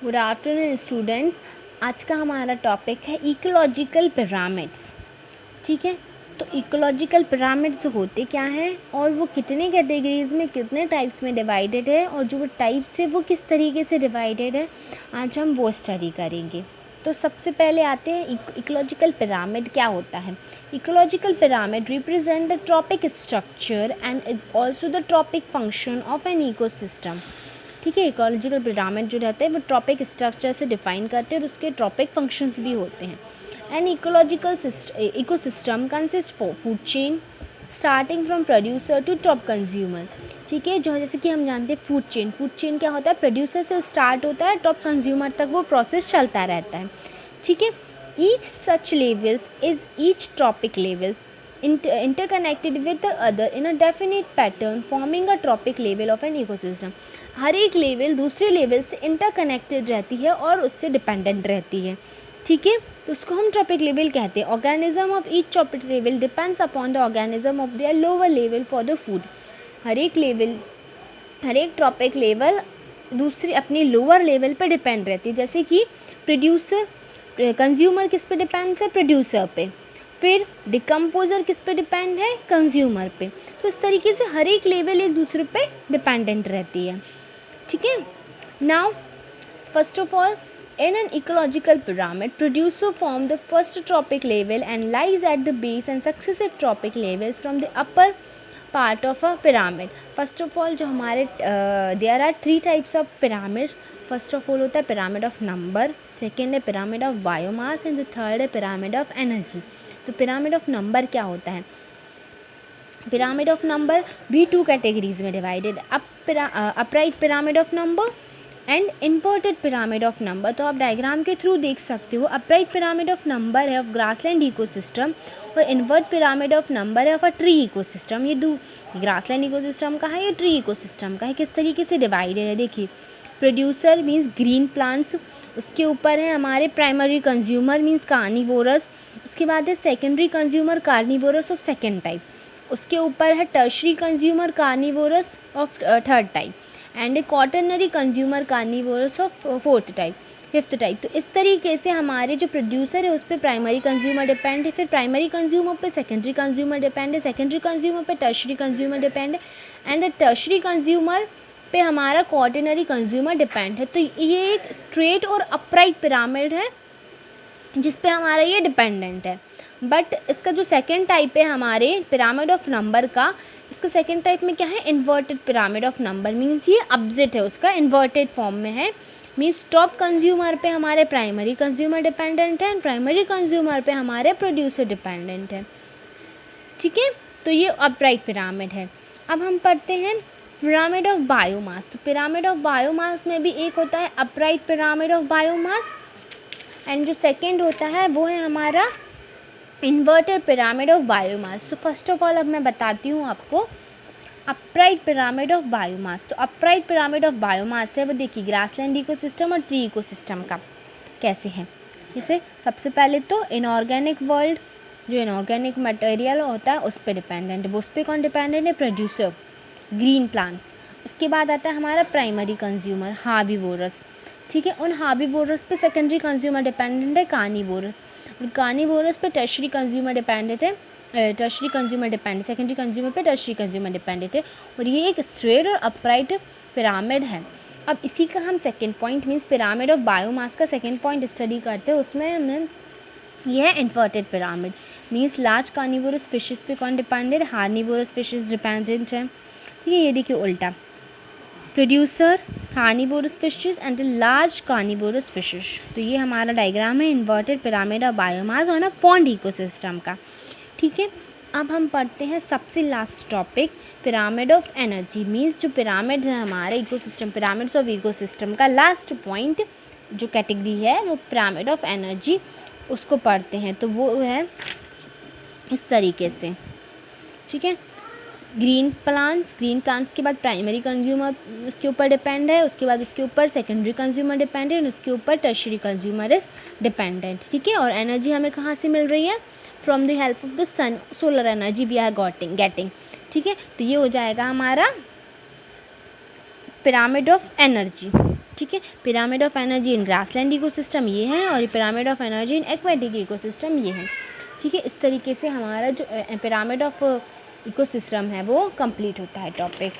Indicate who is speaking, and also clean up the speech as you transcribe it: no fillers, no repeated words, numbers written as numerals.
Speaker 1: Good afternoon students. आज का हमारा टॉपिक है इकोलॉजिकल पिरामिड्स। ठीक है, तो इकोलॉजिकल पिरामिड्स होते क्या हैं और वो कितने कैटेगरीज में कितने टाइप्स में डिवाइडेड है और जो वो टाइप्स है वो किस तरीके से डिवाइडेड है, आज हम वो स्टडी करेंगे। तो सबसे पहले आते हैं इकोलॉजिकल पिरामिड क्या होता है। Ecological pyramid represent the trophic structure and is also the trophic function of an ecosystem. ठीक है, इकोलॉजिकल पिरामिड जो रहते हैं वो ट्रॉपिक स्ट्रक्चर से डिफाइन करते हैं और उसके ट्रॉपिक फंक्शंस भी होते हैं। An ecological ecosystem consist food chain starting from producer to top consumer. ठीक है, जो जैसे कि हम जानते हैं फूड चेन क्या होता है, प्रोड्यूसर से स्टार्ट होता है, टॉप कंज्यूमर तक वो प्रोसेस चलता रहता है। ठीक है, each such levels is each trophic levels interconnected with the other in a definite pattern forming a tropic level of an ecosystem। हर एक लेवल दूसरे लेवल से इंटरकनेक्टेड रहती है और उससे डिपेंडेंट रहती है। ठीक है, तो उसको हम ट्रॉपिक लेवल कहते हैं। Organism of each trophic level depends upon the organism of their lower level for the food. हर एक ट्रॉपिक लेवल दूसरी अपनी लोअर लेवल पे डिपेंड रहती है। जैसे कि प्रोड्यूसर कंज्यूमर किस पे डिपेंड है, प्रोड्यूसर पे। फिर डिकम्पोजर किस पे डिपेंड है, कंज्यूमर पे। तो इस तरीके से हर एक लेवल एक दूसरे पे डिपेंडेंट रहती है। ठीक है, now first of all in an ecological pyramid producer form the first tropic level and lies at the base and successive tropic levels from the upper part of a pyramid। first of all जो हमारे there are three types of pyramid। first of all होता है pyramid of number, second है pyramid of biomass and the third है pyramid of energy। तो pyramid of number क्या होता है, पिरामिड ऑफ नंबर भी टू कैटेगरीज में divided, upright pyramid of number and inverted pyramid of number. तो आप डायग्राम के थ्रू देख सकते हो, अपराइट पिरामिड ऑफ नंबर है ऑफ ग्रासलैंड इकोसिस्टम और इन्वर्ट पिरामिड ऑफ नंबर है ऑफ अ ट्री इकोसिस्टम। ये ग्रासलैंड इकोसिस्टम का है, ये ट्री इकोसिस्टम का है। किस तरीके से डिवाइडेड है देखिए, प्रोड्यूसर मीन्स ग्रीन प्लांट्स, उसके ऊपर है हमारे प्राइमरी कंज्यूमर मीन्स कार्निवोरस, उसके बाद है secondary consumer carnivorous of second type, उसके ऊपर है tertiary consumer carnivorous of third type and A quaternary consumer carnivorous of fifth type. तो इस तरीके से हमारे जो प्रोड्यूसर है उस पर प्राइमरी कंज्यूमर डिपेंड है, फिर प्राइमरी कंज्यूमर पे सेकेंडरी कंज्यूमर डिपेंड है, सेकेंडरी कंज्यूमर पे टर्शरी कंज्यूमर डिपेंड है एंड द टर्शरी कंज्यूमर पे हमारा क्वाटरनरी कंज्यूमर डिपेंड है। तो ये एक स्ट्रेट और अपराइट पिरामिड है जिस पे हमारा ये डिपेंडेंट है। बट इसका जो सेकेंड टाइप है हमारे पिरामिड ऑफ नंबर का, इसका सेकेंड टाइप में क्या है, inverted pyramid of number means ये अपोजिट है, उसका इन्वर्टेड फॉर्म में है। मीन्स टॉप कंज्यूमर पे हमारे प्राइमरी कंज्यूमर डिपेंडेंट है एंड प्राइमरी कंज्यूमर पे हमारे प्रोड्यूसर डिपेंडेंट है। ठीक है, तो ये अपराइट पिरामिड है। अब हम पढ़ते हैं पिरामिड ऑफ बायोमास। तो पिरामिड ऑफ बायोमास में भी एक होता है upright pyramid of biomass and जो सेकेंड होता है वो है हमारा इन्वर्टेड पिरामिड ऑफ बायोमास। तो फर्स्ट ऑफ ऑल अब मैं बताती हूँ आपको अपराइट पिरामिड ऑफ बायोमास। तो अपराइट पिरामिड ऑफ बायोमास है वो देखिए ग्रासलैंड इकोसिस्टम और ट्री इकोसिस्टम का कैसे है। जैसे सबसे पहले तो इनऑर्गेनिक वर्ल्ड, जो इनऑर्गेनिक मटेरियल होता है उस पर डिपेंडेंट है, वो उस पर कौन डिपेंडेंट है, प्रोड्यूसर ग्रीन प्लांट्स। उसके बाद आता है हमारा प्राइमरी कंज्यूमर हार्बीवोरस। ठीक है, उन हार्बीवोरस पे सेकेंडरी कंज्यूमर डिपेंडेंट है कार्निवोरस, और कार्निवोरस पे टर्शरी कंज्यूमर डिपेंडेंट है, सेकेंडरी कंज्यूमर पे टर्शरी कंज्यूमर डिपेंडेंट है। और ये एक स्ट्रेट और अपराइट पिरामिड है। अब इसी का हम second point means pyramid of biomass का सेकेंड पॉइंट स्टडी करते हैं, उसमें हमें यह है inverted pyramid means large carnivorous fishes पे कौन डिपेंडेंट, हार्निवोरस फिशेस डिपेंडेंट है। ठीक है, ये देखिए उल्टा, producer carnivorous fishes and large carnivorous fishes. तो ये हमारा डायग्राम है इन्वर्टेड पिरामिड ऑफ बायोमास और ना पॉन्ड इकोसिस्टम का। ठीक है, अब हम पढ़ते हैं सबसे last topic pyramid of energy means जो पिरामिड है हमारे इकोसिस्टम पिरामिड्स ऑफ इकोसिस्टम का लास्ट पॉइंट जो कैटेगरी है वो पिरामिड ऑफ एनर्जी, उसको पढ़ते हैं। तो वो है इस तरीके से। ठीक है, ग्रीन प्लांट्स के बाद प्राइमरी कंज्यूमर उसके ऊपर डिपेंड है, उसके बाद उसके ऊपर सेकेंडरी कंज्यूमर डिपेंडेंट, उसके ऊपर टर्शरी कंज्यूमर इज डिपेंडेंट। ठीक है, और एनर्जी हमें कहाँ से मिल रही है, from the help of the sun, solar energy we are getting. ठीक है, तो ये हो जाएगा हमारा पिरामिड ऑफ एनर्जी। ठीक ठीक है। Pyramid of energy in grassland ecosystem ये है, और pyramid of energy in aquatic ecosystem ये है, ठीक है। इस तरीके से हमारा जो पिरामिड ऑफ इकोसिस्टम है वो कंप्लीट होता है टॉपिक।